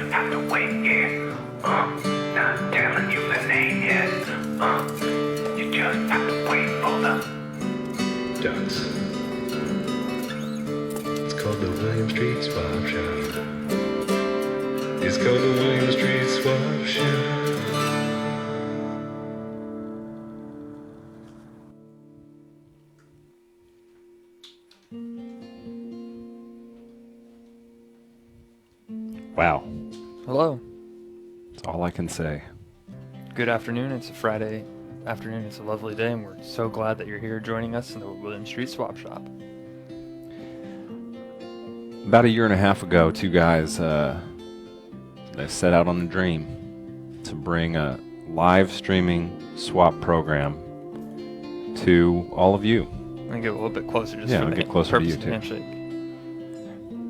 just have to wait, yeah. Not telling you the name yet. You just have to wait for the Ducks. It's called the William Street Swap Shop. It's called the William Street Swap Shop. Wow. Hello. That's all I can say. Good afternoon. It's a Friday afternoon. It's a lovely day, and we're so glad that you're here joining us in the William Street Swap Shop. About a year and a half ago, two guys they set out on the dream to bring a live streaming swap program to all of you. I'm going to get a little bit closer just Yeah, for I'll the get closer to you, purpose of too. handshake.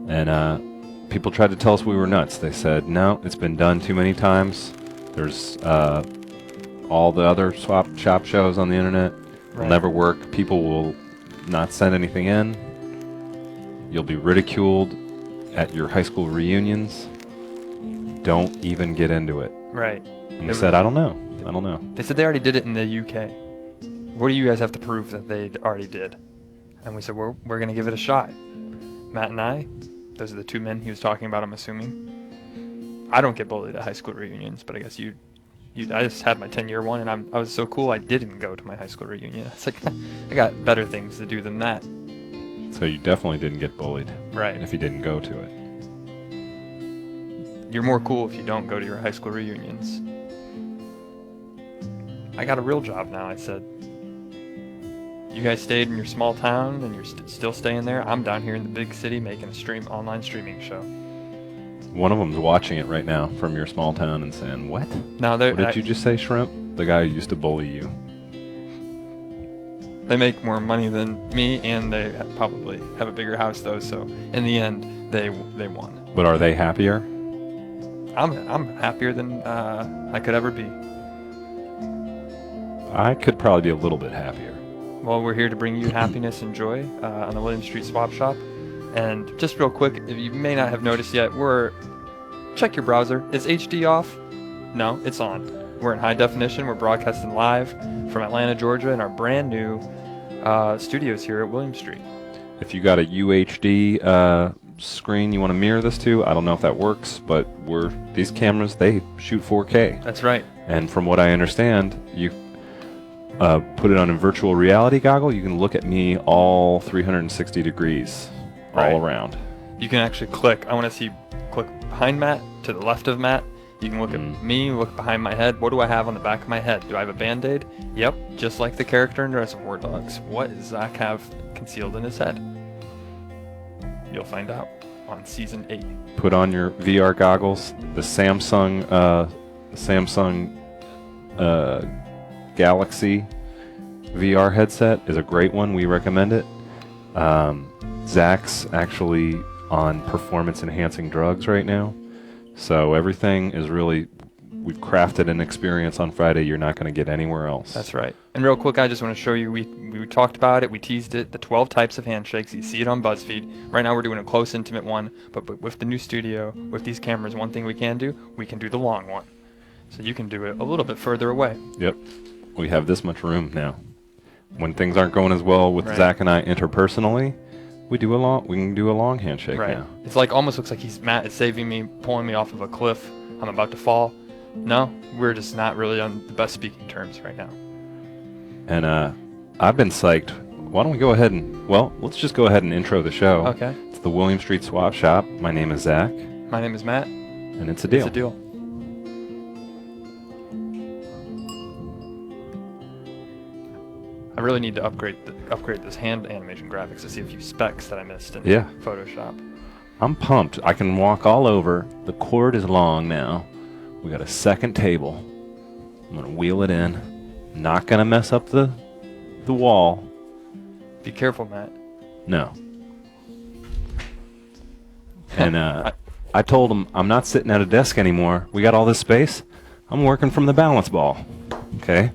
And people tried to tell us we were nuts. They said, no, it's been done too many times. There's all the other swap shop shows on the internet will Right. never work. People will not send anything in. You'll be ridiculed at your high school reunions. Don't even get into it. Right. And we said, I don't know. They said they already did it in the UK. What do you guys have to prove that they already did? And we said, we're going to give it a shot. Matt and I, those are the two men he was talking about, I'm assuming. I don't get bullied at high school reunions, but I guess you I just had my 10-year one, and I was so cool I didn't go to my high school reunion. It's like, I got better things to do than that. So you definitely didn't get bullied. Right. If you didn't go to it. You're more cool if you don't go to your high school reunions. I got a real job now, I said. You guys stayed in your small town and you're still staying there. I'm down here in the big city making a online streaming show. One of them's watching it right now from your small town and saying, what? Now What did you just say, Shrimp? The guy who used to bully you. They make more money than me, and they probably have a bigger house though. So in the end, they won. But are they happier? I'm happier than I could ever be. I could probably be a little bit happier. Well, we're here to bring you happiness and joy on the William Street Swap Shop. And just real quick, if you may not have noticed yet, check your browser. Is HD off? No, it's on. We're in high definition. We're broadcasting live from Atlanta, Georgia, in our brand new studios here at William Street. If you got a UHD screen you want to mirror this to, I don't know if that works, but these cameras, they shoot 4K. That's right. And from what I understand, you put it on a virtual reality goggle, you can look at me all 360 degrees Right. all around. You can actually click. I want to see click behind Matt, to the left of Matt. You can look at me, look behind my head. What do I have on the back of my head? Do I have a Band-Aid? Yep, just like the character in Reservoir Dogs. What does Zach have concealed in his head? You'll find out on Season 8. Put on your VR goggles. The Samsung Galaxy VR headset is a great one. We recommend it. Zach's actually on performance-enhancing drugs right now. So everything is really, we've crafted an experience on Friday you're not going to get anywhere else. That's right. And real quick, I just want to show you, we talked about it, we teased it, the 12 types of handshakes. You see it on BuzzFeed. Right now we're doing a close, intimate one, but with the new studio, with these cameras, one thing we can do the long one. So you can do it a little bit further away. Yep. We have this much room now. When things aren't going as well with Right. Zach and I interpersonally, we can do a long handshake Right. now. It's like, almost looks like Matt is saving me, pulling me off of a cliff. I'm about to fall. No, we're just not really on the best speaking terms right now. And I've been psyched. Why don't we go ahead and, let's just go ahead and intro the show. Okay. It's the William Street Swap Shop. My name is Zach. My name is Matt. And it's a deal. It's a deal. I really need to upgrade this hand animation graphics to see a few specs that I missed in Photoshop. I'm pumped. I can walk all over. The cord is long now. We got a second table. I'm going to wheel it in. Not going to mess up the wall. Be careful, Matt. No. And I told him I'm not sitting at a desk anymore. We got all this space. I'm working from the balance ball. Okay?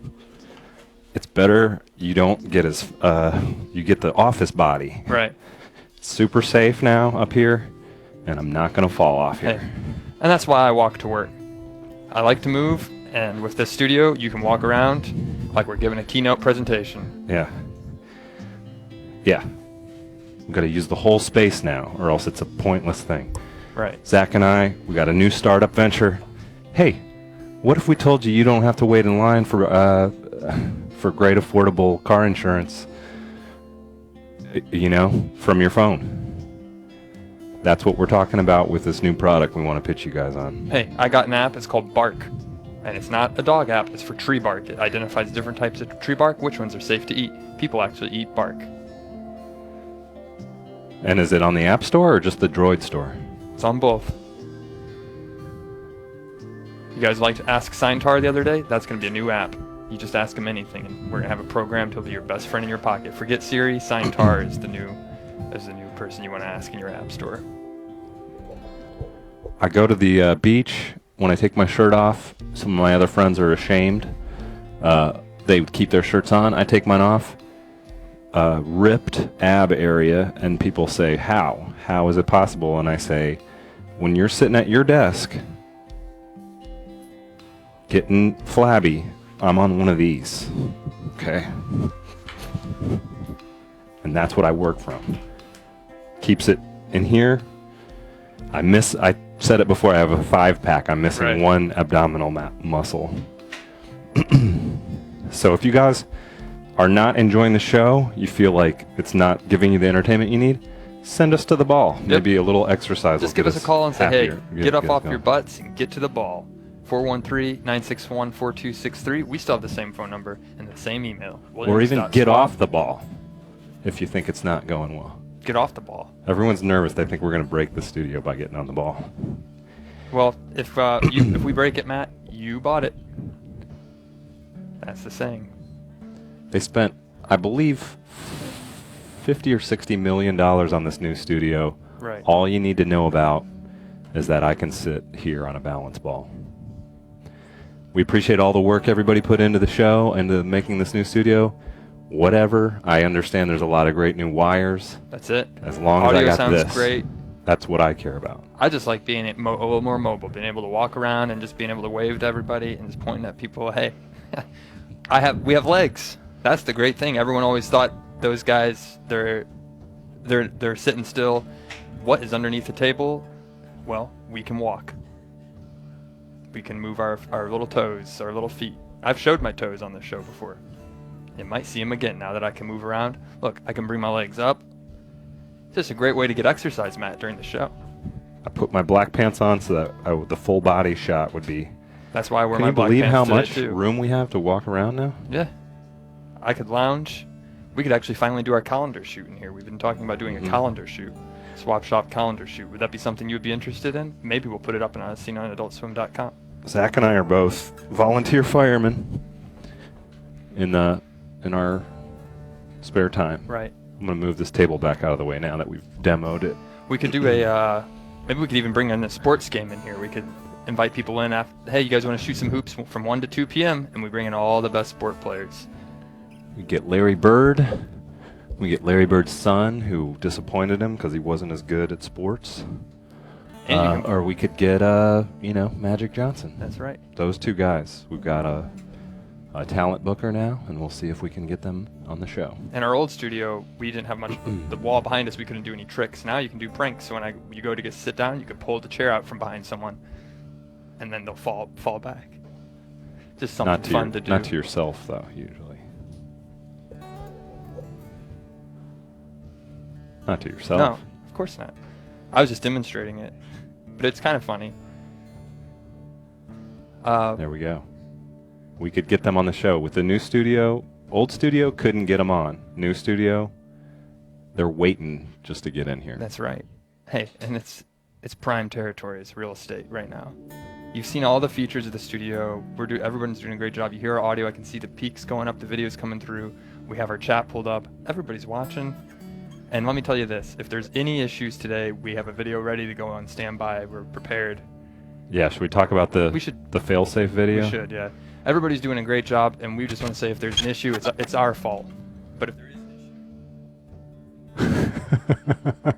It's better you don't get you get the office body. Right. Super safe now up here, and I'm not going to fall off here. Hey, And that's why I walk to work. I like to move, and with this studio, you can walk around like we're giving a keynote presentation. Yeah. Yeah. We've got to use the whole space now, or else it's a pointless thing. Right. Zach and I, we got a new startup venture. Hey, what if we told you don't have to wait in line for great affordable car insurance, from your phone? That's what we're talking about with this new product we want to pitch you guys on. Hey, I got an app. It's called Bark. And it's not a dog app. It's for tree bark. It identifies different types of tree bark, which ones are safe to eat. People actually eat bark. And is it on the App Store or just the Droid Store? It's on both. You guys like to ask Signtar the other day? That's going to be a new app. You just ask him anything, and we're going to have a program to be your best friend in your pocket. Forget Siri. Signtar is the new person you want to ask in your app store. I go to the beach. When I take my shirt off, some of my other friends are ashamed. They would keep their shirts on. I take mine off. Ripped ab area, and people say, how? How is it possible? And I say, when you're sitting at your desk, getting flabby, I'm on one of these. Okay? And that's what I work from. Keeps it in here. I said it before, I have a 5-pack. I'm missing one abdominal muscle. So if you guys are not enjoying the show, you feel like it's not giving you the entertainment you need, send us to the ball. Yep. Maybe a little exercise. Just give us a call and say, happier. hey, get up off your butts and get to the ball. 413-961-4263. We still have the same phone number and the same email. Or even get off the ball if you think it's not going well. Get off the ball. Everyone's nervous. They think we're going to break the studio by getting on the ball. Well, if we break it, Matt, you bought it. That's the saying. They spent, I believe, $50 or $60 million on this new studio. Right. All you need to know about is that I can sit here on a balance ball. We appreciate all the work everybody put into the show and to making this new studio. Whatever. I understand there's a lot of great new wires. That's it. As long Audio as I got sounds this, great. That's what I care about. I just like being a little more mobile, being able to walk around and just being able to wave to everybody and just pointing at people. Hey, we have legs. That's the great thing. Everyone always thought those guys they're sitting still. What is underneath the table? Well, we can walk. We can move our little toes, our little feet. I've showed my toes on this show before. You might see them again now that I can move around. Look, I can bring my legs up. It's just a great way to get exercise, Matt, during the show. I put my black pants on so that the full body shot would be. That's why I wear Can my you black believe pants how today, much too. room we have to walk around now? Yeah. I could lounge. We could actually finally do our calendar shoot in here. We've been talking about doing a calendar shoot. Swap shop calendar shoot. Would that be something you'd be interested in? Maybe we'll put it up on scene-on-adultswim.com. Zach and I are both volunteer firemen in our spare time. Right. I'm going to move this table back out of the way now that we've demoed it. We could do maybe we could even bring in a sports game in here. We could invite people in after, hey, you guys want to shoot some hoops from 1 to 2 p.m., and we bring in all the best sport players. We get Larry Bird. We get Larry Bird's son, who disappointed him because he wasn't as good at sports. And Or we could get, Magic Johnson. That's right. Those two guys. We've got a talent booker now, and we'll see if we can get them on the show. In our old studio, we didn't have much. The wall behind us, we couldn't do any tricks. Now you can do pranks. So when you go to sit down, you can pull the chair out from behind someone, and then they'll fall back. Just something fun to do. Not to yourself, though, usually. Not to yourself. No, of course not. I was just demonstrating it, but it's kind of funny. There we go. We could get them on the show. With the new studio, old studio couldn't get them on. New studio, they're waiting just to get in here. That's right. Hey, and it's prime territory. It's real estate right now. You've seen all the features of the studio. Everyone's doing a great job. You hear our audio. I can see the peaks going up. The videos coming through. We have our chat pulled up. Everybody's watching. And let me tell you this. If there's any issues today, we have a video ready to go on standby. We're prepared. Yeah, should we talk about the fail-safe video? We should, yeah. Everybody's doing a great job, and we just want to say if there's an issue, it's our fault. But if there is an issue...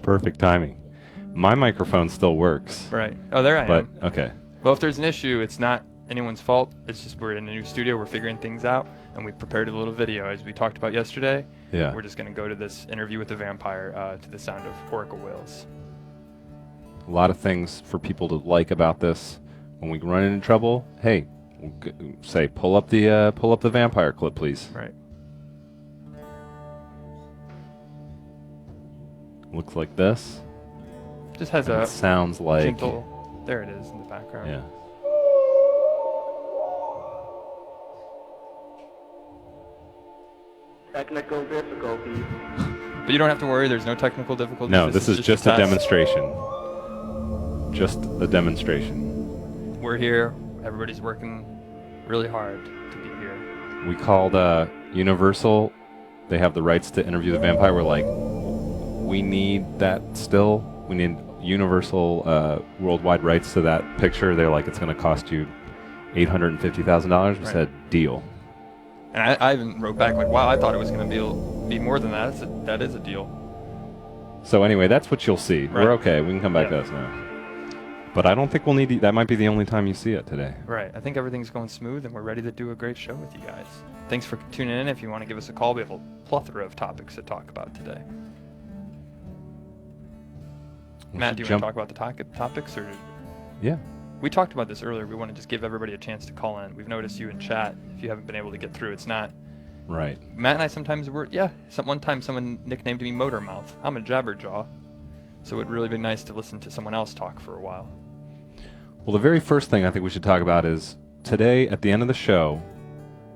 Perfect timing. My microphone still works. Right. Oh, there I But am. okay. Well, if there's an issue, it's not anyone's fault. It's just we're in a new studio. We're figuring things out, and we prepared a little video as we talked about yesterday. Yeah. We're just gonna go to this interview with the vampire to the sound of oracle whales. A lot of things for people to like about this. When we run into trouble, hey, say pull up the vampire clip, please. Right. Looks like this. Just has And a it sounds like gentle. There it is in the background. yeah. Technical difficulties. But you don't have to worry. There's no technical difficulties. No, this is just a test. demonstration. Just a demonstration. We're here. Everybody's working really hard to be here. We called Universal. They have the rights to interview the vampire. We're like, we need that still. We need Universal worldwide rights to that picture. They're like, it's going to cost you $850,000. We Right. said, deal. And I even wrote back like, wow, I thought it was going to be more than that. That is a deal. So anyway, that's what you'll see. Right. We're okay. We can come back Yeah. to us now. But I don't think we'll need that might be the only time you see it today. Right. I think everything's going smooth, and we're ready to do a great show with you guys. Thanks for tuning in. If you want to give us a call, we have a plethora of topics to talk about today. We Matt, should do you want jump- to talk about the topics, or Yeah. we talked about this earlier? We want to just give everybody a chance to call in. We've noticed you in chat. If you haven't been able to get through, it's not. Right. Matt and I sometimes were, one time someone nicknamed me Motor Mouth. I'm a jabberjaw. So it'd really be nice to listen to someone else talk for a while. Well, the very first thing I think we should talk about is today at the end of the show,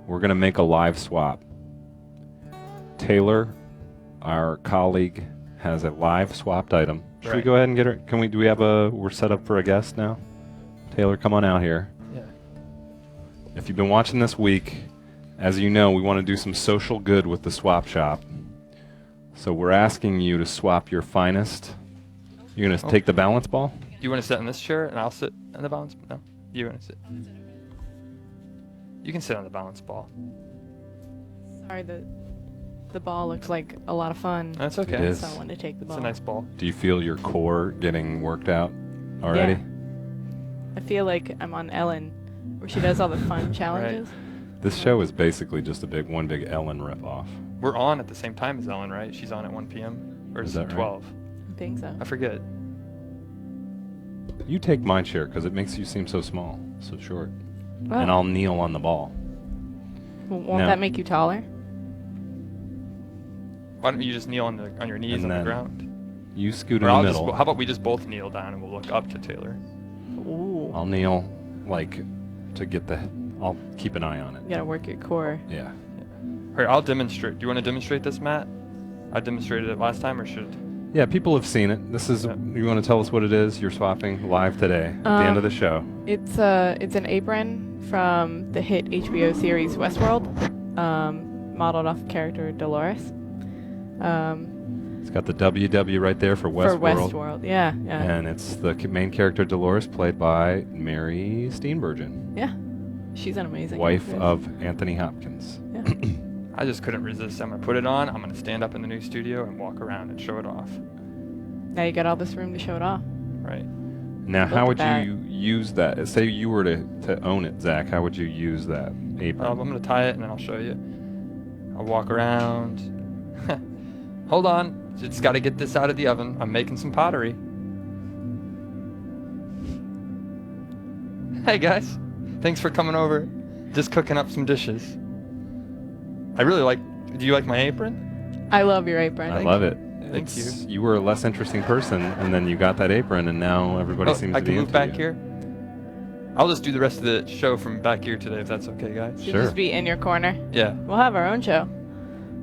we're going to make a live swap. Taylor, our colleague, has a live swapped item. Should we Right. go ahead and get her? We're set up for a guest now? Taylor, come on out here. Yeah. If you've been watching this week, as you know, we want to do some social good with the swap shop. So we're asking you to swap your finest. You're going to take the balance ball? Do you want to sit in this chair and I'll sit on the balance? No, you want to sit. You can sit on the balance ball. Sorry, the ball looks like a lot of fun. That's okay. It is. So I wanted to take the It's ball. a nice ball. Do you feel your core getting worked out already? Yeah. I feel like I'm on Ellen, where she does all the fun challenges. This show is basically just one big Ellen ripoff. We're on at the same time as Ellen, right? She's on at 1 p.m. Or Is is that it right? 12? I think so. I forget. You take my chair because it makes you seem so small, so short. Well, And I'll kneel on the ball. won't No. that make you taller? Why don't you just kneel on your knees And on the then ground? You scoot Or in the how middle. about we just both kneel down and we'll look up to Taylor? Ooh. I'll kneel, to get I'll keep an eye on it. You gotta work your core. Yeah. All right, I'll demonstrate. Do you want to demonstrate this, Matt? I demonstrated it last time, or should? Yeah, people have seen it. This is, Yeah. you want to tell us what it is you're swapping live today at the end of the show? It's an apron from the hit HBO series Westworld, modeled off the character Dolores. It's got the WW right there for Westworld. For Westworld, yeah. And it's the main character Dolores, played by Mary Steenburgen, Yeah. She's an amazing wife actress. of Anthony Hopkins. Yeah. I just couldn't resist. I'm gonna put it on. I'm gonna stand up in the new studio and walk around and show it off. Now you got all this room to show it off. Right. Now, Look how at would that. you use that? Say you were to own it, Zach. How would you use that apron? I'm gonna tie it and then I'll show you. I'll walk around. Hold on. Just gotta get this out of the oven. I'm making some pottery. Hey guys. Thanks for coming over. Just cooking up some dishes. I really like. Do you like my apron? I love your apron. I love it. Thank It's- You were a less interesting person, and then you got that apron, and now everybody Oh, seems I to can be move into back you. here. I'll just do the rest of the show from back here today, if that's okay, guys. You'll Sure. just be in your corner. Yeah. We'll have our own show.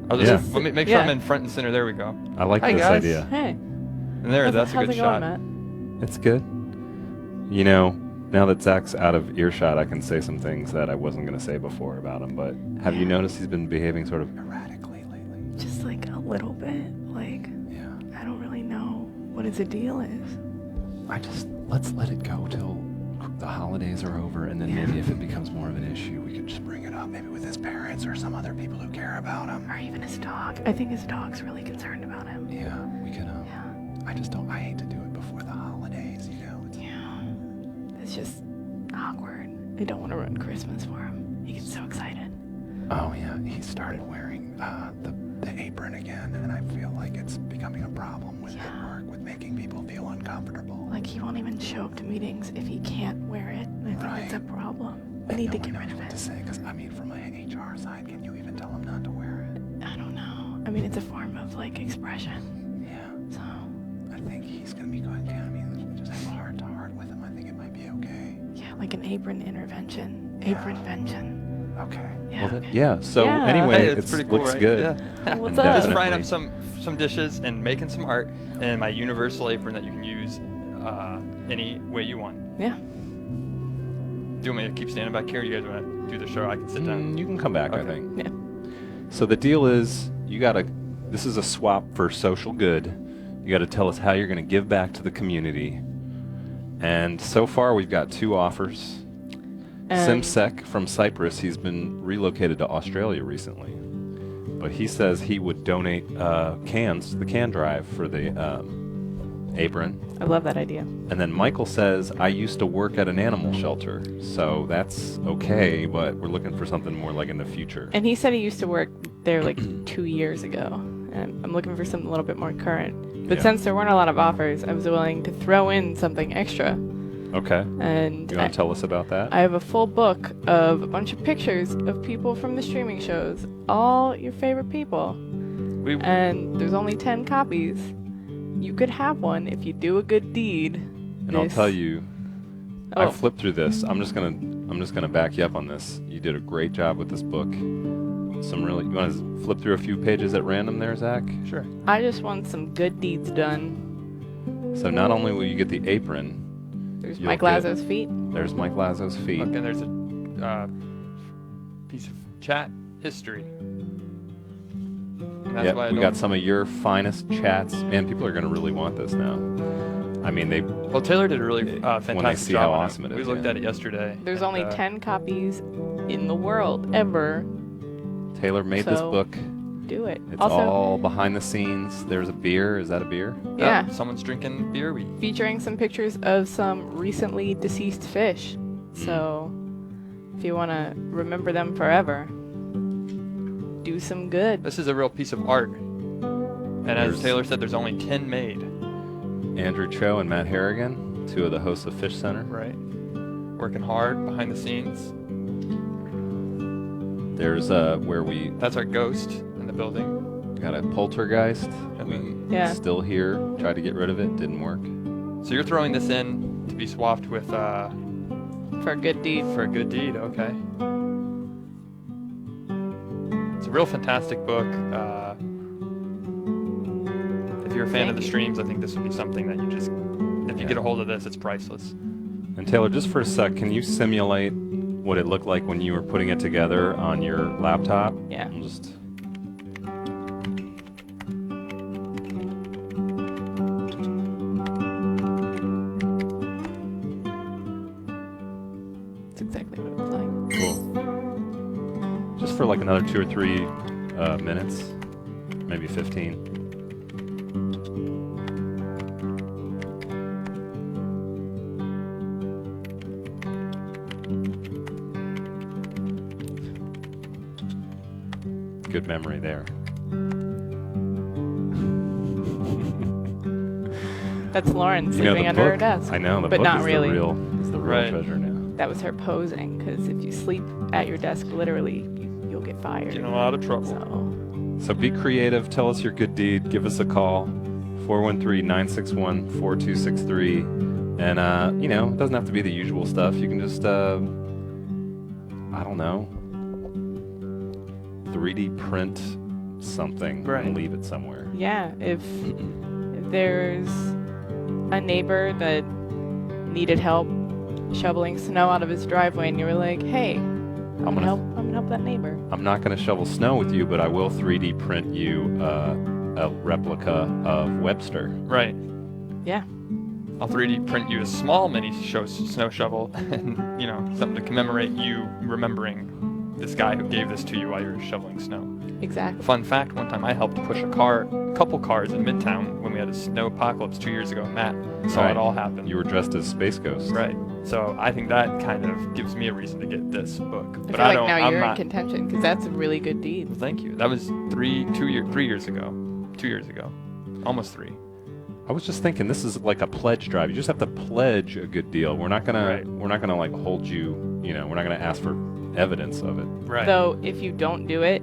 I'll just Yeah. let me make sure I'm Yeah. in front and center. There we go. I like Hi, this guys. idea. Hey. And there, how's that's a how's good it shot. going, Matt? It's good. You know, now that Zach's out of earshot, I can say some things that I wasn't going to say before about him. But have you noticed he's been behaving sort of erratically lately? Just like a little bit. Like, Yeah. I don't really know what his deal is. Let's let it go till the holidays are over, and then maybe if it becomes more of an issue, we could just bring it up, maybe with his parents or some other people who care about him. Or even his dog. I think his dog's really concerned about him. Yeah, we can. Yeah. I hate to do it, but before the holidays, you know. Yeah. It's just awkward. I don't want to ruin Christmas for him. He gets so excited. Oh yeah, he started wearing the apron again, and I feel like it's becoming a problem with at work, with making people feel uncomfortable. Like, he won't even show up to meetings if he can't wear it. I think that's a problem. We need to get rid of What to it. say? Because I mean, from an HR side, can you even tell him not to wear it? I don't know. I mean, it's a form of, like, expression. Yeah, So, I think he's gonna be going. Yeah, I mean, just have a heart-to-heart with him. I think it might be okay. yeah, like an apron intervention. Yeah. Apronvention. Okay. Yeah. Yeah. So Yeah. anyway, Hey, it it's pretty cool, looks right? good. Yeah. What's And up? Just frying up definitely- some dishes and making some art, and my universal apron that you can use any way you want. Yeah. Do you want me to keep standing back here? You guys want to do the show? I can sit down. You can come back, I Okay. think. Yeah. So the deal is, this is a swap for social good. You got to tell us how you're going to give back to the community. And so far, we've got 2 offers. And- Simsek from Cyprus, he's been relocated to Australia recently. But he says he would donate cans, the can drive for the apron. I love that idea. And then Michael says, I used to work at an animal shelter. So that's okay, but we're looking for something more like in the future. And he said he used to work there like 2 years ago. And I'm looking for something a little bit more current. But Yeah. since there weren't a lot of offers, I was willing to throw in something extra. Okay. And You want to tell us about that? I have a full book of a bunch of pictures of people from the streaming shows, all your favorite people. We And there's only 10 copies. You could have one if you do a good deed. And I'll this- tell you, I Oh. flipped through this. I'm just gonna back you up on this. You did a great job with this book. You want to flip through a few pages at random there, Zach? sure. I just want some good deeds done. So not only will you get the apron, There's You'll Mike get- Lazo's feet. there's Mike Lazo's feet. Look, and there's a piece of chat history. And that's Yep, why I we don't- got some of your finest chats. Man, people are gonna really want this now. I mean, Well, Taylor did a really fantastic when they see job how on awesome it We is, looked yeah. at it yesterday. There's and, only 10 copies in the world ever. Taylor made this So- book. Do it. It's Also, all behind the scenes. There's a beer. Is that a beer? yeah, Someone's drinking beer. We featuring some pictures of some recently deceased fish. So, if you want to remember them forever, do some good. This is a real piece of art. And as There's- Taylor said, there's only 10 made. Andrew Cho and Matt Harrigan, 2 of the hosts of Fish Center. Right. Working hard behind the scenes. There's where we That's our ghost in the building. got a poltergeist. And We then, Yeah. still here. Tried to get rid of it. Didn't work. so you're throwing this in to be swapped with For a good deed. for a good deed. Okay. It's a real fantastic book. If you're a fan of the streams, I think this would be something that you just, if you get a hold of this, it's priceless. And Taylor, just for a sec, can you simulate what it looked like when you were putting it together on your laptop? Yeah. I'll just. That's exactly what it was like. Cool. Just for like another 2 or 3 minutes, maybe 15. Good memory there. That's Lauren You know sleeping the under her book? desk. I know the But book not is really. the real Right. treasure now. That was her posing, because if you sleep at your desk, literally, you'll get fired. Get in a lot of trouble. So, So be creative. Tell us your good deed. Give us a call. 413-961-4263. And, it doesn't have to be the usual stuff. You can just, I don't know, 3D print something Right. and leave it somewhere. yeah, if there's a neighbor that needed help shoveling snow out of his driveway and you were like, hey, I'm gonna help that neighbor. I'm not going to shovel snow with you, but I will 3D print you a replica of Webster. Right. Yeah. I'll 3D print you a small mini snow shovel, and something to commemorate you remembering this guy who gave this to you while you were shoveling snow. Exactly. Fun fact: one time I helped push a couple cars in Midtown when we had a snow apocalypse 2 years ago. Matt saw Right. it all happen. You were dressed as Space Ghost. Right. So I think that kind of gives me a reason to get this book. I But feel like don't. now I'm you're in not. contention because that's a really good deed. Well, thank you. That was 3 years ago. 2 years ago. Almost 3. I was just thinking, this is like a pledge drive. You just have to pledge a good deal. We're not gonna, Right. we're not gonna like hold you. You know, we're not gonna ask for evidence of it. Right. Though if you don't do it,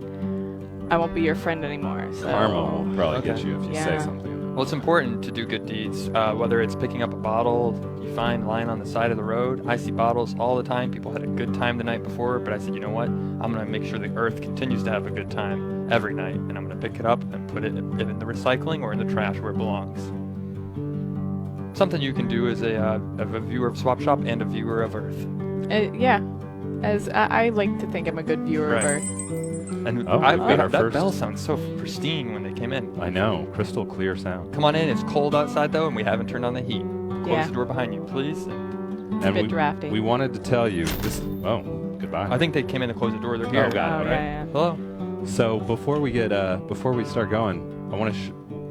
I won't be your friend anymore. So. Karma will probably Okay. get you if you Yeah. say something. Well, it's important to do good deeds, whether it's picking up a bottle you find lying on the side of the road. I see bottles all the time. People had a good time the night before, but I said, you know what? I'm going to make sure the earth continues to have a good time every night, and I'm going to pick it up and put it in the recycling or in the trash where it belongs. Something you can do as a viewer of Swap Shop and a viewer of Earth. Yeah, as I like to think I'm a good viewer Right. of Earth. And Oh, we've got our that first- bell sounds so pristine when they came in. I know, crystal clear sound. Come on in. It's cold outside though, and we haven't turned on the heat. Close Yeah. the door behind you, please. It's a bit drafty. we wanted to tell you this. Oh, goodbye. I think they came in to close the door. They're here. Oh, got it, Oh, okay. yeah. Hello. So before we start going, I want to.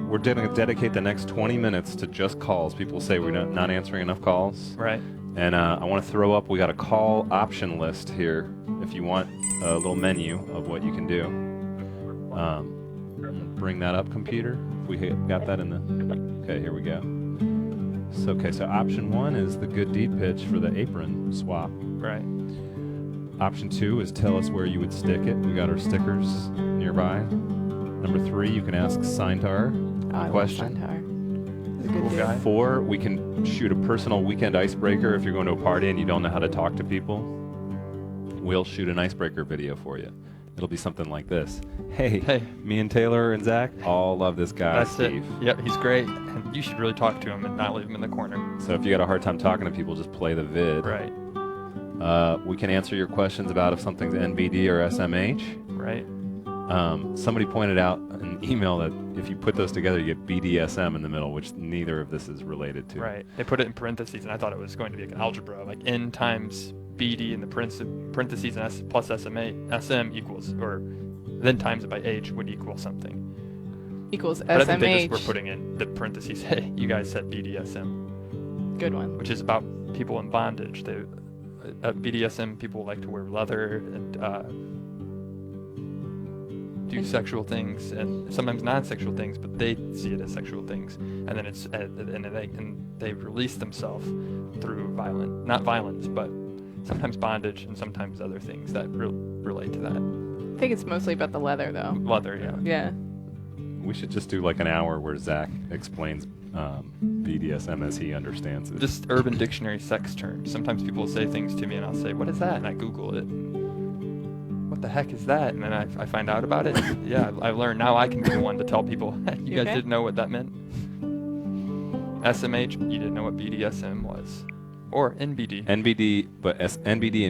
We're going to dedicate the next 20 minutes to just calls. People say we're not answering enough calls. Right. And I want to throw up, we got a call option list here if you want a little menu of what you can do. Bring that up, computer. If we got that in the... Okay, here we go. So option 1 is the good deed pitch for the apron swap. Right. Option 2 is tell us where you would stick it. We got our stickers nearby. Number 3, you can ask Signtar Oh, I a love question. Suntar. He's a good Cool dude. guy. 4, we can shoot a personal weekend icebreaker if you're going to a party and you don't know how to talk to people. We'll shoot an icebreaker video for you. It'll be something like this. Hey, me and Taylor and Zach all love this guy, That's Steve. it. Yep, he's great. And you should really talk to him and not leave him in the corner. So if you got a hard time talking to people, just play the vid. Right. We can answer your questions about if something's NBD or SMH. Right. Somebody pointed out in an email that if you put those together, you get BDSM in the middle, which neither of this is related to. Right. They put it in parentheses, and I thought it was going to be like an algebra, like n times BD in the parentheses and S plus SM equals, or then times it by H would equal something. Equals But I think they SMH. just were putting in the parentheses. Hey, you guys said BDSM, Good one. which is about people in bondage. They at BDSM people like to wear leather and do sexual things and sometimes non-sexual things, but they see it as sexual things, and then they release themselves through not violence, but sometimes bondage and sometimes other things that relate to that. I think it's mostly about the leather, though. Leather, yeah. Yeah. We should just do like an hour where Zach explains BDSM as he understands it. Just Urban Dictionary sex terms. Sometimes people will say things to me, and I'll say, "What is that?" And I Google it. What the heck is that? And then I find out about it. Yeah, I learned. Now I can be the one to tell people, you guys Okay. didn't know what that meant. SMH, you didn't know what BDSM was. Or NBD. NBD, but NBD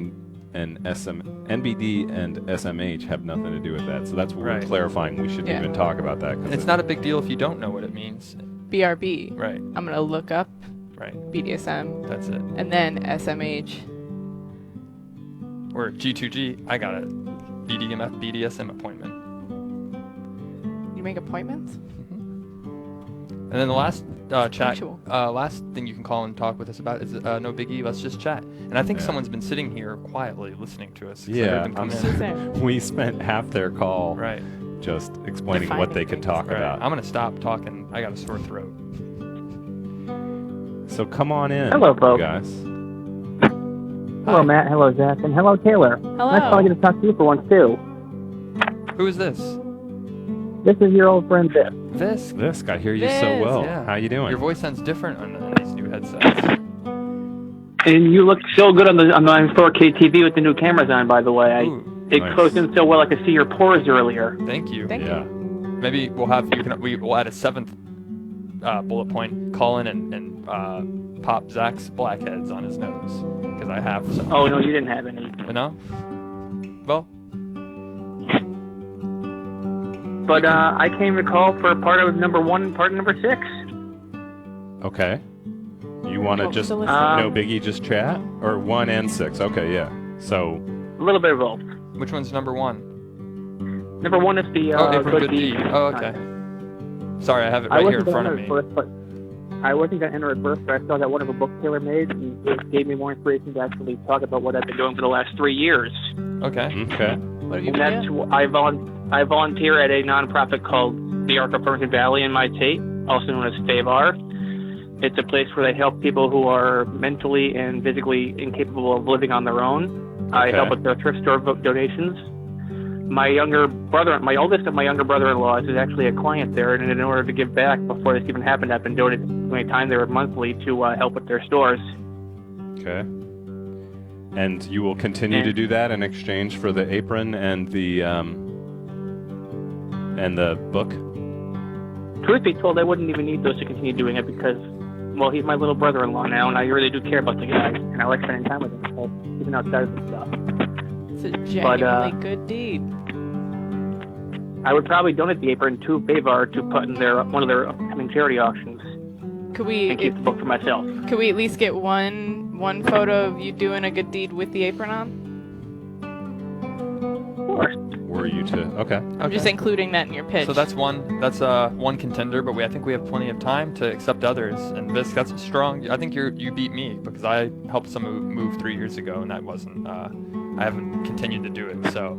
and SMH have nothing to do with that. So that's what Right. we're clarifying. We shouldn't Yeah. even talk about that. 'Cause It's not a big deal if you don't know what it means. BRB. Right, I'm going to look up right. BDSM That's it. and then SMH. Or G2G, I got a BDSM appointment. You make appointments? And then the last Punctual. last thing you can call and talk with us about is no biggie. Let's just chat. And I think Yeah. someone's been sitting here quietly listening to us. 'cause I Yeah, heard them come I'm in. Who's there? we spent half their call Right. just explaining what Defining they could things. talk Right. about. I'm gonna stop talking. I got a sore throat. So come on in, Hello, you folks. guys. Hello, Hi. Matt. Hello, Zach. And hello, Taylor. Hello. Nice finally get to talk to you for once, too. Who is this? This is your old friend, Vic. Visk. Visk, I hear you so Visk, well. Yeah. How you doing? Your voice sounds different on these new headsets. And you look so good on my 4K TV with the new cameras on, by the way. Ooh, It nice. closed in so well I could see your pores earlier. thank you. Thank yeah. Maybe we'll add a 7th bullet point. Call in and pop Zach's blackheads on his nose because I have some. Oh, no, you didn't have any. No. Well, But I came to call for part of number 1 and part of number 6. Okay. You want to Oh, just so let's- no biggie, just chat, or 1 and 6? Okay, yeah. So A little bit of both. which one's number 1? Number 1 is the April good Good deed. Deed. Oh, okay. Sorry, I have it I right here wasn't in front gonna of enter me. it first, I wasn't going to enter it first, but I saw that one of the books Taylor made, and it gave me more inspiration to actually talk about what I've been doing for the last 3 years. Okay. Okay. What have you And been that's doing? I volunteer at a nonprofit called the Arc of Permanent Valley in my state, also known as FAVAR. It's a place where they help people who are mentally and physically incapable of living on their own. I help with their thrift store donations. My oldest of my younger brother-in-laws is actually a client there, and in order to give back before this even happened, I've been donating my time there monthly to help with their stores. Okay. And you will continue to do that in exchange for the apron and the book? Truth be told, I wouldn't even need those to continue doing it because, well, he's my little brother-in-law now, and I really do care about the guy, and I like spending time with him, so even outside of the stuff. It's a genuinely good deed. I would probably donate the apron to FAVAR to put in one of their upcoming charity auctions Could we and keep the book for myself. could we at least get one photo of you doing a good deed with the apron on? Of course. Were you to? Okay. I'm just including that in your pitch. So that's one contender, but I think we have plenty of time to accept others. And Vis, that's a strong. I think you beat me because I helped someone move 3 years ago, and that wasn't. I haven't continued to do it. So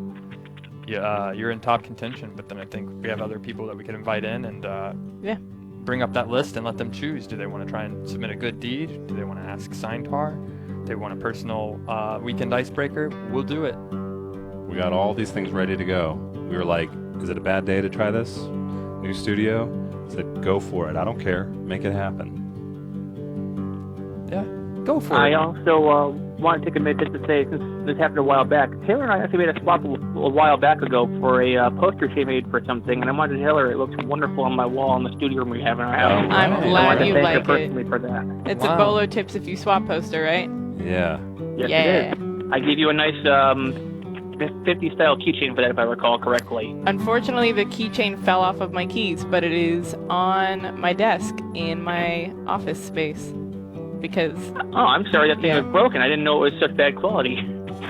yeah, you're in top contention. But then I think we have other people that we could invite in and bring up that list and let them choose. Do they want to try and submit a good deed? Do they want to ask sign tar? Do they want a personal weekend icebreaker? We'll do it. We got all these things ready to go. We were like, is it a bad day to try this? New studio? I said, go for it. I don't care. Make it happen. Yeah, go for I it. also want to take a minute just to say, since this happened a while back, Taylor and I actually made a swap a while back ago for a poster she made for something, and I wanted to tell her it looks wonderful on my wall in the studio room we have in our house. Oh, I'm wow. And I glad wanted you to thank her like it. personally for that. It's Wow. a Bolo Tips If You Swap poster, right? Yeah. Yes, Yeah. it is. I gave you a nice 50 style keychain for that, if I recall correctly. Unfortunately, the keychain fell off of my keys, but it is on my desk in my office space because Oh, I'm sorry that thing Yeah. was broken. I didn't know it was such bad quality.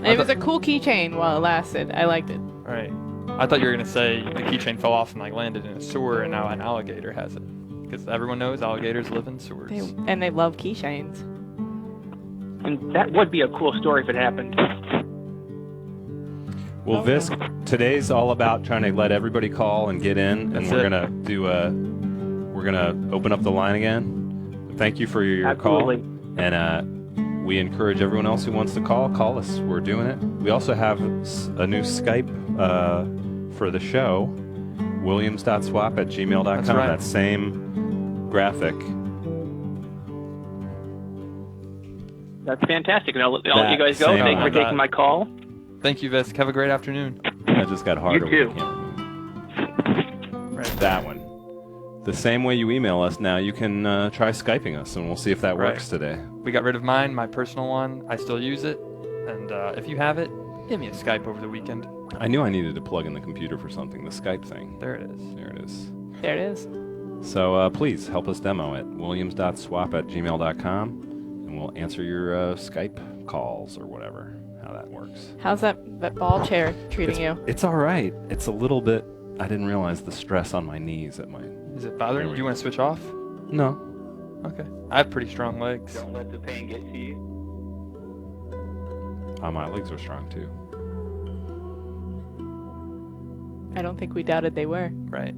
it was a cool keychain while it lasted. I liked it. Right. I thought you were gonna say the keychain fell off and like landed in a sewer, and now an alligator has it. Because everyone knows alligators live in sewers. They love keychains. And that would be a cool story if it happened. Well, Vis, today's all about trying to let everybody call and get in, and That's we're it. we're gonna open up the line again. Thank you for your Absolutely. call, and we encourage everyone else who wants to call us. We're doing it. We also have a new Skype for the show, williams.swap@gmail.com. That's right. That same graphic. That's fantastic. And I'll let you guys go. Same Thank you for one. taking my call. Thank you, Vis. Have a great afternoon. That just got harder. You with too. the camera. Right. That one. The same way you email us now, you can try Skyping us, and we'll see if that Right. works today. We got rid of mine, my personal one. I still use it. And if you have it, give me a Skype over the weekend. I knew I needed to plug in the computer for something, the Skype thing. There it is. There it is. There it is. So please help us demo at williams.swap@gmail.com, and we'll answer your Skype calls or whatever, how that works. How's that ball chair treating you? It's all right. It's a little bit, I didn't realize the stress on my knees at my... Is it bothering you? There we Do you want to switch off? No. Okay. I have pretty strong legs. Don't let the pain get to you. My legs are strong too. I don't think we doubted they were, Right.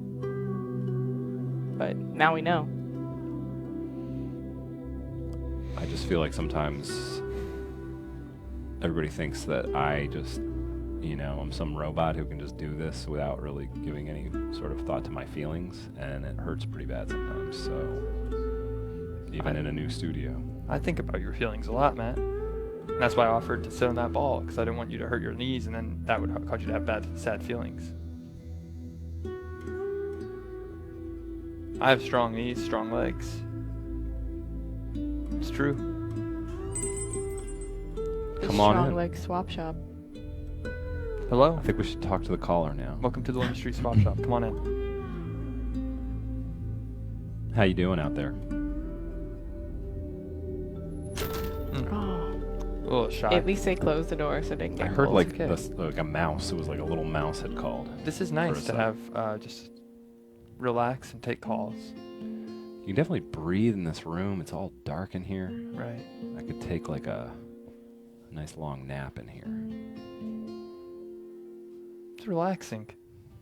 but now we know. I just feel like sometimes everybody thinks that I just, I'm some robot who can just do this without really giving any sort of thought to my feelings, and it hurts pretty bad sometimes. So, even in a new studio. I think about your feelings a lot, Matt. And that's why I offered to sit on that ball, because I didn't want you to hurt your knees, and then that would cause you to have bad, sad feelings. I have strong knees, strong legs. It's true. The Come on Strong in. Leg Swap Shop. Hello? I think we should talk to the caller now. Welcome to the Williams Street Swap Shop. Come on in. How you doing out there? Oh, A little shy. at least they closed the door so they didn't I get heard cold. like okay. like a mouse. It was like a little mouse had called. This is for nice a to sec. have just relax and take calls. You can definitely breathe in this room. It's all dark in here. Right. I could take like a nice long nap in here. It's relaxing.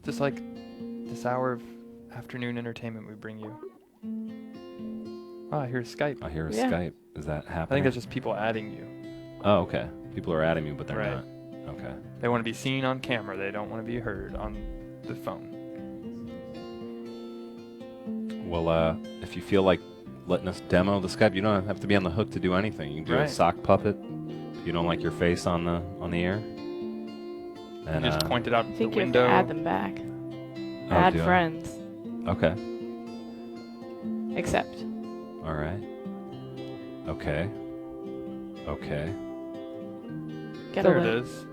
Just like this hour of afternoon entertainment we bring you. Oh, I hear Skype. I hear a Yeah. Skype. Is that happening? I think that's just people adding you. Oh, okay. People are adding me, but they're Right. not. Okay. They want to be seen on camera. They don't want to be heard on the phone. Well, if you feel like letting us demo the Skype, you don't have to be on the hook to do anything. You can do a Right. sock puppet. If you don't like your face on the air. And You just point it out I the think you have window. to add them back. Oh, Add do I? friends. Okay. Accept. All right. Okay. Okay. Gotta There it live. is.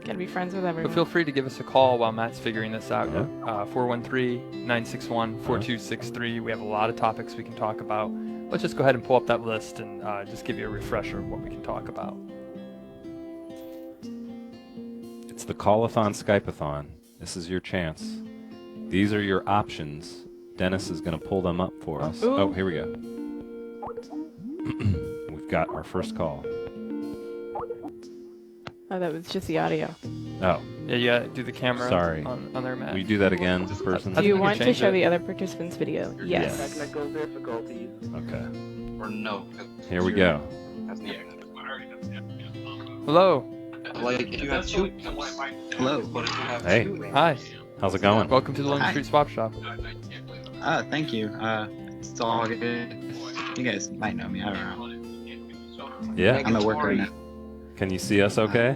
Gotta be friends with But everyone. feel free to give us a call while Matt's figuring this out. Yeah. 413-961-4263. We have a lot of topics we can talk about. Let's just go ahead and pull up that list and just give you a refresher of what we can talk about. It's the Call-A-Thon Skype-a-thon. This is your chance. These are your options. Dennis is going to pull them up for us. Ooh. Oh, here we go. We've got our first call. Oh, that was just the audio. Oh, Yeah, you gotta do the camera Sorry. on there, Matt. will you do that again, person? I Do think you we can want to change show it. the other participants' video? Yes. Technical difficulties. Okay. Or no. Here we go. Hello. Like if you have two. Hello. But if you have Hey. two. Hi. How's it going? Welcome to the Lone Hi. Street Swap Shop. Thank you. It's all good. You guys might know me. I don't know. Yeah. I'm at work right now. Can you see us okay?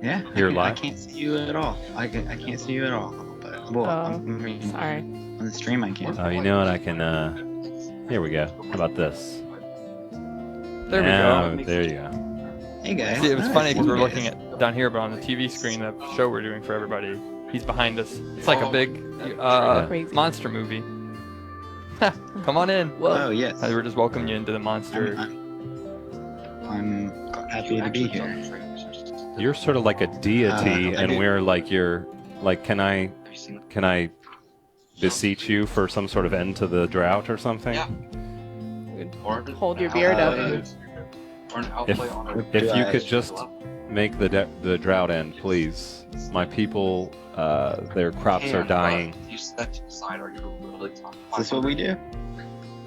Yeah. You're I live? can't see you at all. I can't see you at all. But well, Oh, I mean, Sorry. on the stream I can. Oh, you know what? I can, here we go. How about this? There we Now, go. There you go. Hey guys. See, it was Nice. funny because we're Hey, looking guys. at down here, but on the TV screen, the show we're doing for everybody, he's behind us. It's like a big Crazy. monster movie. Come on in. Oh yes. We're just welcoming you into the monster. I'm happy to be here. You're sort of like a deity, I and do. we're like your, like, can I beseech you for some sort of end to the drought or something? Yeah. Hold your beard up. Or an outplay on a If you I- could just make the drought end, please. My people, their crops are dying. You step to the side, are you really talking? Is this what we do?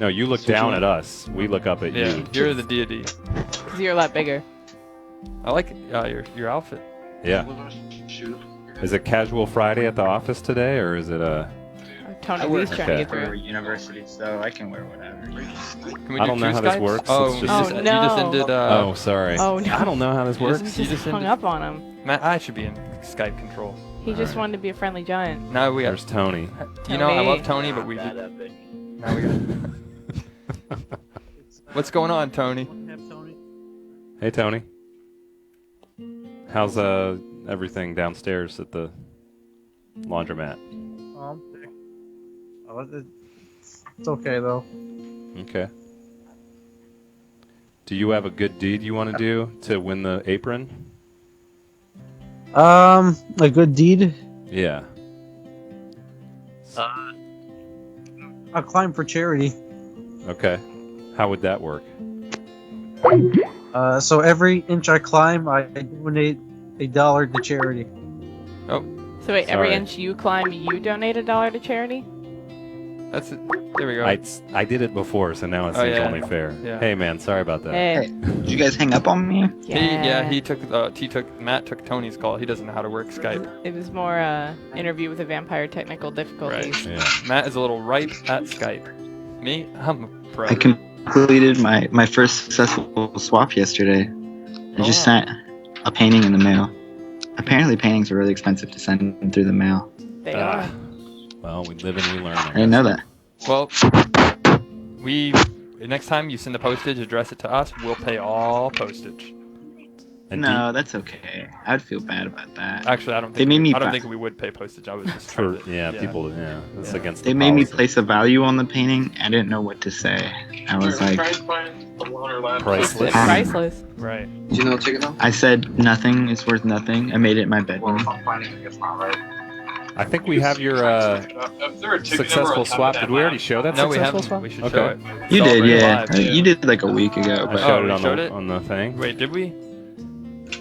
No, you look So down you- at us. We look up at Yeah, you. you're the deity. Because you're a lot bigger. I like your outfit. Yeah. Shoot. Is it casual Friday at the office today, or is it a? Tony I work V's trying to Okay. get for through. university, so I can wear whatever. Can we I do don't know two how this Skypes? works. Oh, It's you just- just, Oh, you just no. ended. Oh, sorry. Oh, no. I don't know how this You works. just- He just just hung ended- up on him. Matt, I should be in Skype control. He just Alright. wanted to be a friendly giant. Now we got. There's Tony. You know, I love Tony. Tony, but we. Now we got. What's going on, Tony? Hey, Tony. How's everything downstairs at the laundromat? It's okay though. Okay. Do you have a good deed you want to do to win the apron? A good deed. Yeah. I'll climb for charity. Okay. How would that work? So every inch I climb, I donate $1 to charity. So wait, every Sorry. inch you climb, you donate $1 to charity? That's it. There we go. I did it before, so now it Oh, seems yeah. only fair. Yeah. Hey, man, sorry about that. Hey. Did you guys hang up on me? Matt took Tony's call. He doesn't know how to work Skype. It was more interview with a vampire technical difficulties. Yeah. Matt is a little ripe at Skype. Me, I'm a pro. I completed my first successful swap yesterday. I just Oh. sent a painting in the mail. Apparently paintings are really expensive to send through the mail. They Ah. are. Well, we live and we learn. I didn't know that. Well, next time you send the postage, address it to us. We'll pay all postage. And No, that's okay. I'd feel bad about that. Actually, I don't They think made me I don't buy- think we would pay postage. I was just for trying to, people, that's Yeah. against They the made me policy. place a value on the painting. I didn't know what to say. I was like, Priceless. Priceless. Right. Do you know the ticket though? I said nothing is worth nothing. I made it in my Well, bedroom. if I'm finding it, it's not right. I think we have your successful swap. Did we already show that No, we successful haven't. swap? We should Okay. show it. You did, Celebrate yeah. live. You did like a week ago, I but showed we it on showed the it? on the thing. Wait, did we?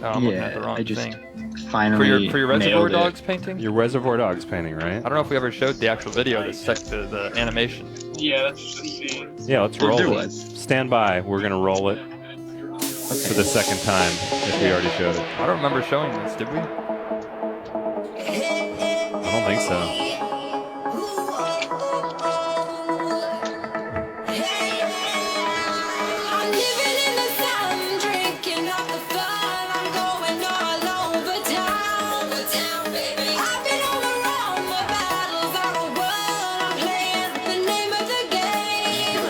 Oh, I'm looking at the yeah, wrong I just thing. finally For your Reservoir nailed it. Dogs painting? Your Reservoir Dogs painting, right? I don't know if we ever showed the actual video, the animation. Yeah, let's just see. Yeah, let's roll There it. was. Stand by. We're gonna roll it for the second time if we already showed it. I don't remember showing this, did we? I don't think so. I'm living in the sun, drinking up the fun. I'm going all over town. I've been on the run, my battles are won. I'm playing the name of the game.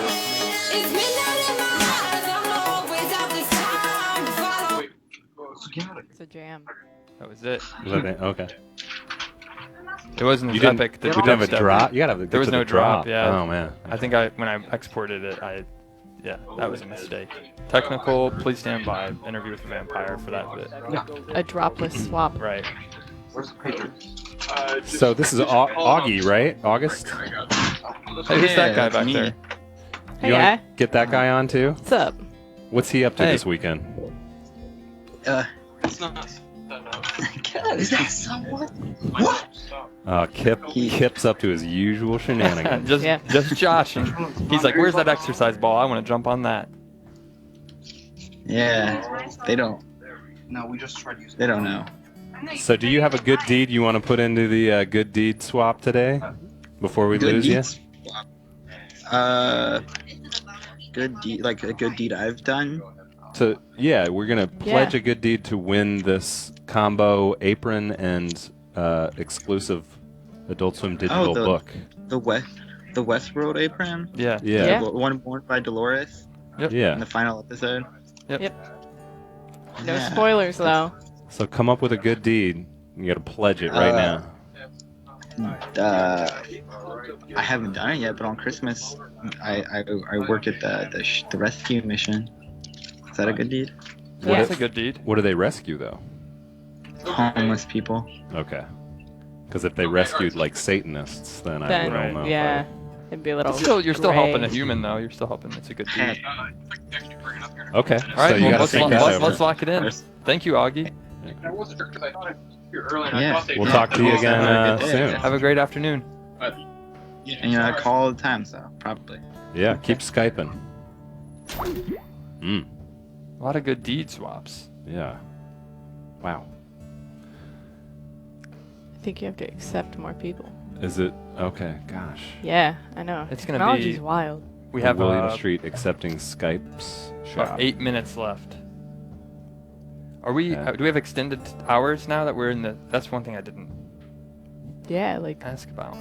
It's midnight in my eyes, I'm always out this time. Follow. It's a jam. That was it. Was that it? Okay. It wasn't You as didn't. epic. You didn't have a dubstep. drop. You gotta have. There was no drop. Yeah. Oh man. I think when I exported it, yeah, that was a mistake. Technical, please stand by. Interview with the vampire for that bit. A dropless swap. Right. Where's the pager? So this is Augie, right? August. Hey, who's that Yeah, guy back me. there? Hey, You wanna guy. get that guy on too? What's up? What's he up to Hey. this weekend? It's not us. God, is that someone? Kip's up to his usual shenanigans. just, Yeah. just joshing. He's like, "Where's that exercise ball? I want to jump on that." Yeah, they don't. No, we just tried using. They don't know. So do you have a good deed you want to put into the good deed swap today? Before we Good lose you? deeds? Good deed, like a good deed I've done. So yeah, we're gonna pledge a good deed to win this combo apron and exclusive Adult Swim digital the- book. The Westworld apron. Yeah. Yeah. The one worn by Dolores in Yeah. the final episode. No Yeah. spoilers though. So come up with a good deed. You gotta pledge it right now. I haven't done it yet, but on Christmas, I worked at the rescue mission. Is that a good deed? Yeah. That's a good deed. What do they rescue though? Homeless people. Okay. Because if they rescued like Satanists, then I Then don't know. yeah, it'd be a little. You're still helping a gray. human though. You're still helping. It's a good deed. Okay. All right. So you well, gotta let's, think that over. let's lock it in. Thank you, Augie. I wasn't sure because I thought you were early and Yeah. I thought they We'll talk to you again Have a good day. soon. Have a great afternoon. And I call all the time, so probably. Yeah, keep Skyping. Mm. A lot of good deed swaps. Yeah. Wow. I think you have to accept more people. Is it okay? Gosh. Yeah, I know. It's gonna Technology's be- wild. We have William Street accepting Skype's about shop. 8 minutes left. Are we? Yeah. Do we have extended hours now that we're in the? That's one thing I didn't Yeah, like ask about.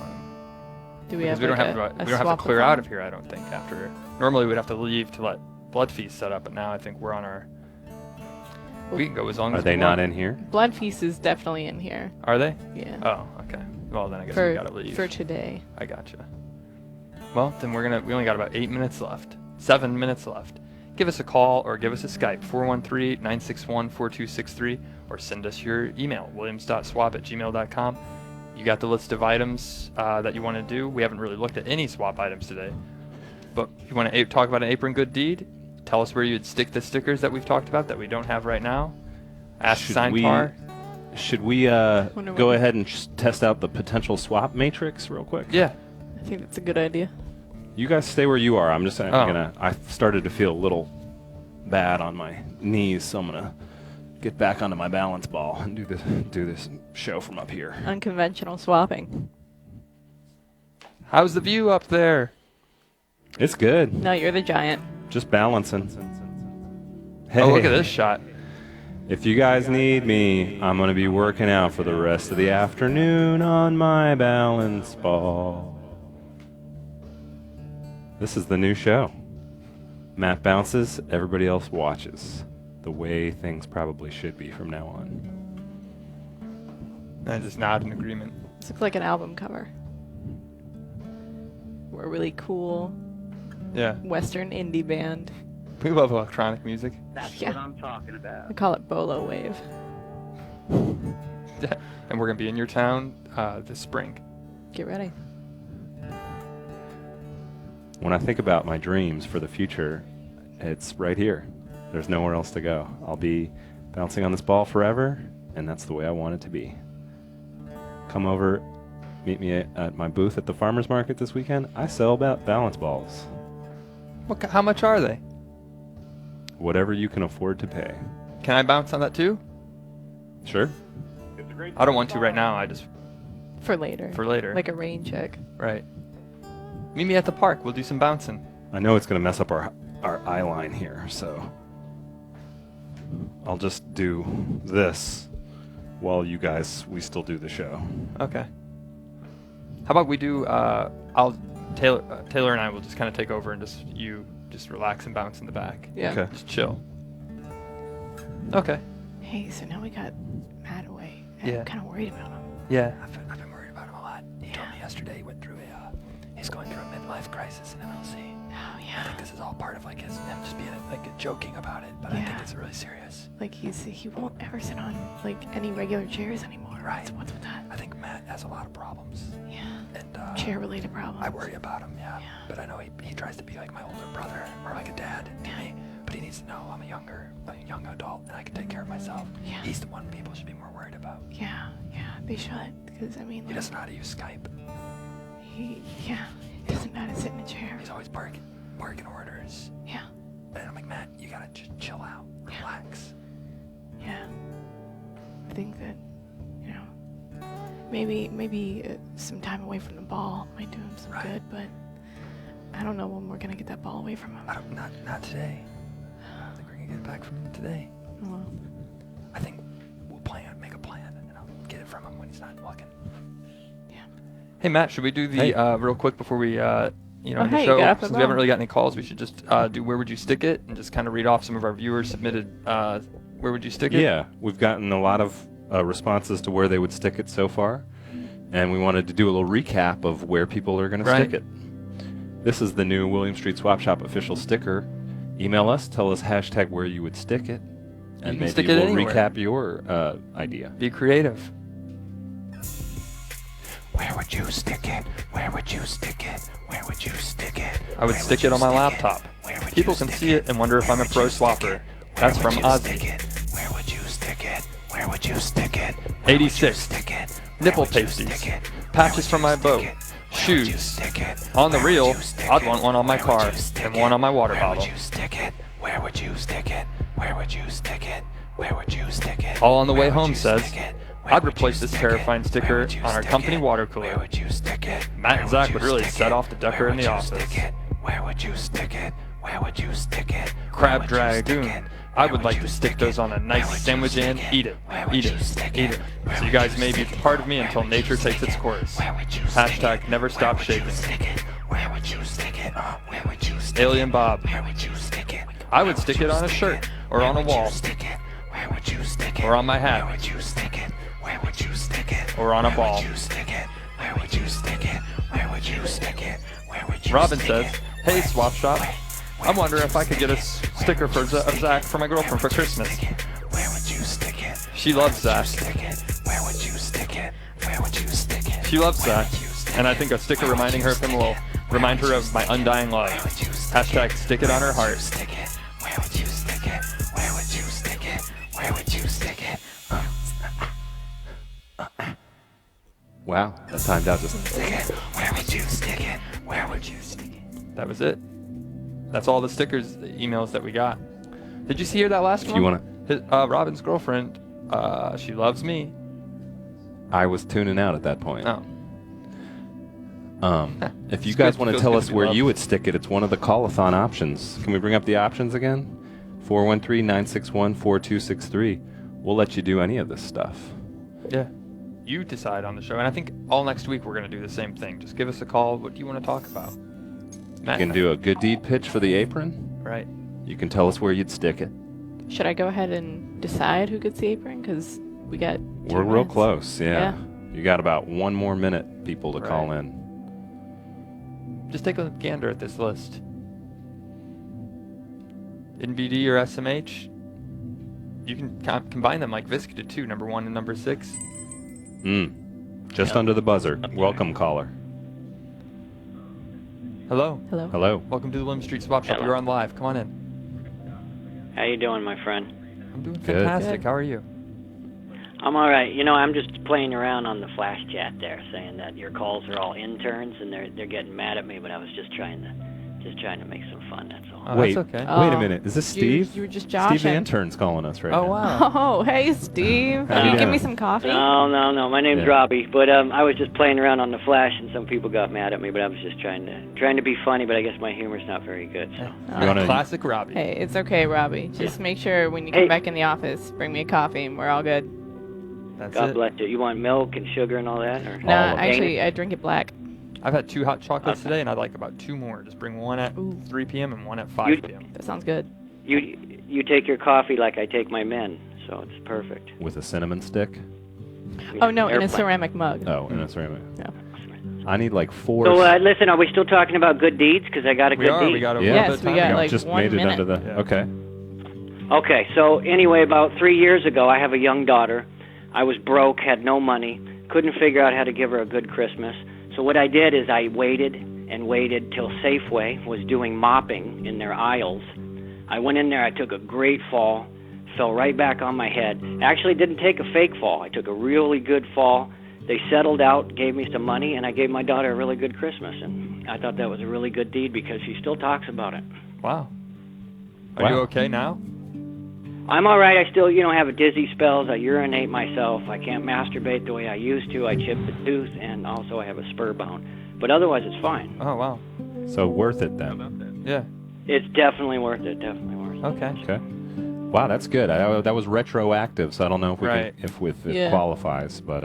do we Because have we don't like have a, to, a we don't have to swap clear account? out of here. I don't think after. Normally we'd have to leave to let Blood Feast set up, but now I think we're on our. We can go as long Are as they we not want. in here? Blood Feast is definitely in here. Are they? Yeah. Oh, okay. Well, then I guess we gotta leave. For today. I gotcha. Well, then we only got about 8 minutes left. 7 minutes left. Give us a call or give us a Skype, 413-961-4263, or send us your email, williams.swap@gmail.com. You got the list of items that you want to do. We haven't really looked at any swap items today. But if you want to talk about an apron good deed, tell us where you'd stick the stickers that we've talked about that we don't have right now. Ask Should we- Signpar. Should we Wonder go what- ahead and just test out the potential swap matrix real quick? Yeah. I think that's a good idea. You guys stay where you are. I'm just Oh. gonna. I started to feel a little bad on my knees, so I'm gonna get back onto my balance ball and do this show from up here. Unconventional swapping. How's the view up there? It's good. No, you're the giant. Just balancing. Hey, Oh, look at this shot. If you guys need me, I'm gonna be working out for the rest of the afternoon on my balance ball. This is the new show. Matt bounces, everybody else watches. The way things probably should be from now on. I just nod in agreement. This looks like an album cover. We're a really cool Yeah. Western indie band. We love electronic music. That's Yeah. what I'm talking about. I call it Bolo Wave. And we're gonna be in your town this spring. Get ready. When I think about my dreams for the future, it's right here. There's nowhere else to go. I'll be bouncing on this ball forever, and that's the way I want it to be. Come over, meet me at my booth at the farmer's market this weekend. I sell about balance balls. How much are they? Whatever you can afford to pay. Can I bounce on that too? Sure. I don't want to right now. I just For later. for later. Like a rain check. Right. Meet me at the park. We'll do some bouncing. I know it's going to mess up our eye line here, so I'll just do this while we still do the show. Okay. How about we do? Taylor and I will just kind of take over and just relax and bounce in the back. Yeah. Okay. Just chill. Okay. Hey, so now we got Matt away. And Yeah. I'm kind of worried about him. Yeah. I've been worried about him a lot. He told me yesterday he went through he's going through a midlife crisis in MLC. Oh, I yeah. think this is all part of like him just being joking about it, but I think Yeah. it's really serious. Like, he won't ever sit on, like, any regular chairs anymore. Right. What's with that? I think Matt has a lot of problems, Yeah. and Chair-related problems. I worry about him. Yeah. Yeah. But I know he tries to be like my older brother or like a dad to me. But he needs to know I'm a young adult and I can take care of myself. Yeah. He's the one people should be more worried about. Yeah, they should. Because, I mean, He like, doesn't know how to use Skype. he doesn't know how to sit in a chair. He's always barking orders. Yeah, And I'm like, Matt, you gotta just chill out, relax. yeah. I think that, you know, maybe some time away from the ball might do him some Right. good, but I don't know when we're going to get that ball away from him. Not today. I don't think we're gonna get it back from him today. Well, I think we'll make a plan, and I'll get it from him when he's not looking. Hey Matt, should we do the real quick before we end the hey, show? you got up Since and we haven't going. really got any calls, we should just do where would you stick it and just kind of read off some of our viewers submitted. Where would you stick it? Yeah, we've gotten a lot of responses to where they would stick it so far, and we wanted to do a little recap of where people are going to stick it. This is the new William Street Swap Shop official sticker. Email us, tell us hashtag where you would stick it, and can maybe stick it we'll anywhere. recap your idea. Be creative. Where would you stick it? Where would you stick it? Where would you stick it? I would stick it on my laptop. People can see it and wonder if I'm a pro swapper. That's from Ozzy. Where would you stick it? Where would you stick it? 86. Nipple pasties. Patches from my boat. Shoes. On the real, I'd want one on my car and one on my water bottle. Where would you stick it? Where would you stick it? Where would you stick it? Where would you stick it? All on the way Where would home you says, stick it? I'd replace this terrifying Where sticker would you on our stick company it? water Where cooler. would you stick it? Matt and Where Zach would would you really stick set it? off the ducker Where in the would you office. stick it? Where would you stick it? Where would you stick it? Crab Where would you stick Dragoon. it? I Where would like you to stick stick those it? on a Where nice would you sandwich stick and it? eat it. Where would Eat you it. stick Eat it? it. Where So you would guys you may be stick it? part of me Where until would you nature stick takes its it? course. Where would you stick Hashtag it? never Where stop would you shaking. stick it? Where would you stick it? Where would you stick Alien it? Bob. Where would you stick it? I Where would stick it on a stick shirt it? or Where on a would you wall stick it? Where would you stick it? or on my hat. Where would you stick it? Where would you stick it? Or on a Where ball. would you stick it? Where would you stick it? Where would you stick it? Where would you Robin stick says, it? hey Swap Shop, I'm wondering if I could get a sticker for of Zach for my girlfriend for Christmas. Where would you stick it? She loves Zach. Stick it. Where would you stick it? Where would you stick it? She loves Where Zach, would you stick and I it? think a sticker Where would reminding you her of him stick will it? remind her of my undying love. Where would you stick Hashtag it? stick it on her Where would you heart. stick it? Where would you stick it? Where would you stick it? Where would you stick it? Wow, that timed out just. Stick it. Where would you stick it? Where would you stick it? That was it. That's all the stickers, the emails that we got. Did you hear that last If one? you want to, Robin's girlfriend, she loves me. I was tuning out at that point. Oh. If you It's guys good. want to Feels tell good us to be where loved. you would stick it, it's one of the Call-A-Thon options. Can we bring up the options again? 413-961-4263. We'll let you do any of this stuff. Yeah. You decide on the show, and I think all next week we're going to do the same thing. Just give us a call. What do you want to talk about? Matt, You can do a good deed pitch for the apron. Right. You can tell us where you'd stick it. should I go ahead and decide who gets the apron? Because we got 2 We're real minutes. close, yeah. Yeah. You got about 1 more minute, people, to call Right. in. Just take a gander at this list. NBD or SMH? you can combine them like Visk did too. Number 1 and number 6. Just under the buzzer. Welcome, caller. Hello. Hello. Hello. Welcome to the Lim Street Swap Shop. Hello. You're on live. Come on in. How you doing, my friend? I'm doing Good. fantastic. How are you? I'm all right. You know, I'm just playing around on the flash chat there, saying that your calls are all interns, and they're getting mad at me. But I was just trying to make some fun. That's all. Oh, Wait, that's okay. wait a Oh. minute. Is this You- Steve? you were just Steve joshing. the intern's calling us right Oh now. wow. Oh, hey, Steve. How Can you you give me doing? some coffee? No. My name's Yeah. Robbie, but I was just playing around on the flash, and some people got mad at me. But I was just trying to be funny. But I guess my humor's not very good. So. You wanna- Classic Robbie. Hey, it's okay, Robbie. Just make sure when you come Hey. back in the office, bring me a coffee and we're all good. That's God it. bless you. You want milk and sugar and all that? Or? No, actually, I drink it black. I've had 2 hot chocolates today, and I'd like about 2 more. Just bring one at Ooh. 3 p.m. and one at 5 You- p.m. That sounds good. You take your coffee like I take my men, so it's perfect. With a cinnamon stick? Oh, no, in a Airplane. ceramic mug. Oh, and a ceramic. No. I need like 4. So listen, are we still talking about good deeds? Because I got a We good are. deed. We got a Yeah. little Yes, bit of we time. got, You like, just 1 made it minute. under the. Yeah. Okay. Okay, so anyway, about 3 years ago, I have a young daughter. I was broke, had no money, couldn't figure out how to give her a good Christmas. So what I did is I waited and waited till Safeway was doing mopping in their aisles. I went in there, I took a great fall, fell right back on my head. Actually didn't take a fake fall. I took a really good fall. They settled out, gave me some money, and I gave my daughter a really good Christmas. And I thought that was a really good deed because she still talks about it. Wow. Are Wow. you okay now? I'm all right. I still, have a dizzy spells. I urinate myself. I can't masturbate the way I used to. I chipped a tooth, and also I have a spur bone. But otherwise, it's fine. Oh wow. So worth it then. Yeah. It's definitely worth it. Definitely worth it. Okay. Okay. Wow, that's good. That was retroactive, so I don't know if we Right. can, if it Yeah. qualifies, but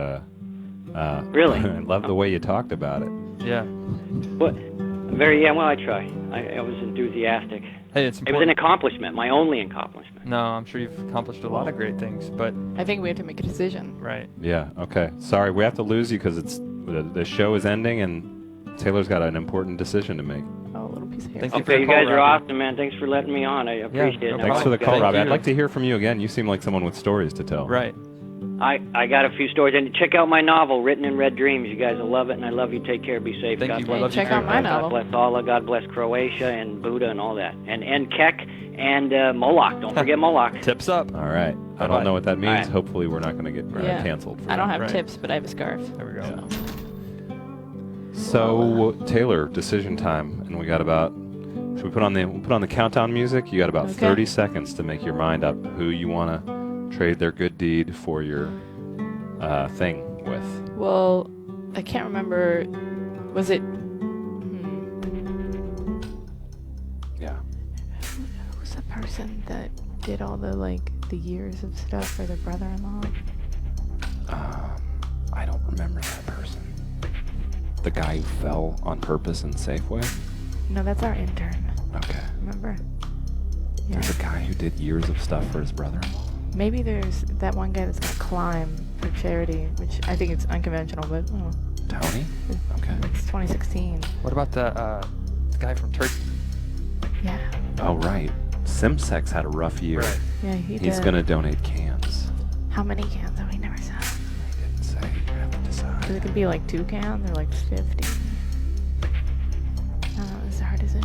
Really? I love the way you talked about it. Yeah. Well, I try. I was enthusiastic. Hey, it's It was an important. accomplishment, my only accomplishment. No, I'm sure you've accomplished a lot of great things, but I think we have to make a decision. right. Yeah. Okay. Sorry, we have to lose you because the show is ending and Taylor's got an important decision to make. Oh, a little piece of hair. Thank you for Okay, the you call, guys are Robbie. awesome, man. Thanks for letting me on. I appreciate no it. Thanks for the problem. call, Thank Robbie. you. I'd like to hear from you again. You seem like someone with stories to tell. Right. I got a few stories. And check out my novel, Written in Red Dreams. You guys will love it, and I love you. Take care. Be safe. Thank God you. bless. I love you check too. out my novel. God bless Allah. God bless Croatia and Buddha and all that. And Keck and Moloch. Don't forget Moloch. Tips up. All right. I Bye-bye. don't know what that means. All right. Hopefully, we're not going to get Yeah. canceled. For I don't that. have Right. tips, but I have a scarf. There we go. So Taylor, decision time, and we got about. Should we put on the countdown music? You got about Okay. 30 seconds to make your mind up who you want to trade their good deed for your thing with. Well, I can't remember. Was it? Yeah. Who's the person that did all the the years of stuff for their brother-in-law? I don't remember that person. The guy who fell on purpose in Safeway? No, that's our intern. Okay. Remember? Yeah. There's a guy who did years of stuff for his brother-in-law. Maybe there's that one guy that's gonna climb for charity, which I think it's unconventional, but Tony? Okay. it's 2016. What about the guy from Turkey? Yeah. Oh, right. Simsex had a rough year. Right. Yeah, he He's did. going to donate cans. How many cans have we never said? He didn't say. You have to decide. Because it could be like 2 cans or like 50. I don't know, as hard as it.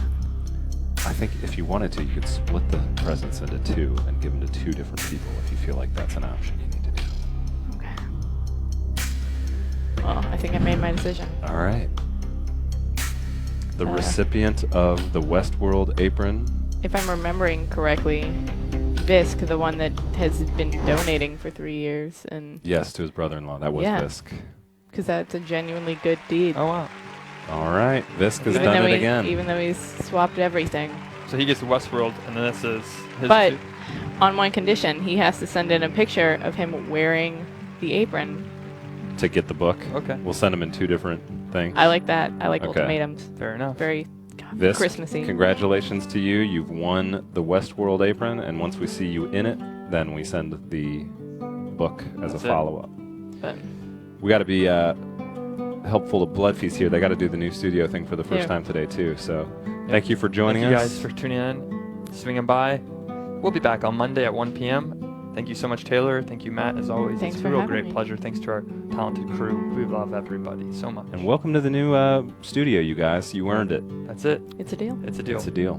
I think if you wanted to, you could split the presents into 2 and give them to 2 different people if you feel like that's an option you need to do. Okay. Well, I think I made my decision. All right. The Uh, recipient of the Westworld apron. If I'm remembering correctly, Visk, the one that has been donating for 3 years, and Yes, to his brother-in-law. That was Yeah. Visk. because that's a genuinely good deed. Oh wow. All right. Visk has even done though it he, again. Even though he's swapped everything. So he gets the Westworld, and then this is his. But suit. on one condition, he has to send in a picture of him wearing the apron. To get the book. Okay. We'll send him in 2 different things. I like that. I like Okay. ultimatums. Fair enough. Very Visk, Christmassy. congratulations to you. You've won the Westworld apron, and once we see you in it, then we send the book as That's a it. follow-up. But We got to be helpful to Blood Feast here. They got to do the new studio thing for the first Yeah. time today, too. So thank you for joining Thank you us. guys for tuning in, swinging by. We'll be back on Monday at 1 p.m. Thank you so much, Taylor. Thank you, Matt, as always. Thanks it's for a real having great me. pleasure. Thanks to our talented crew. We love everybody so much. And welcome to the new studio, you guys. You earned it. That's it. It's a deal. It's a deal. It's a deal.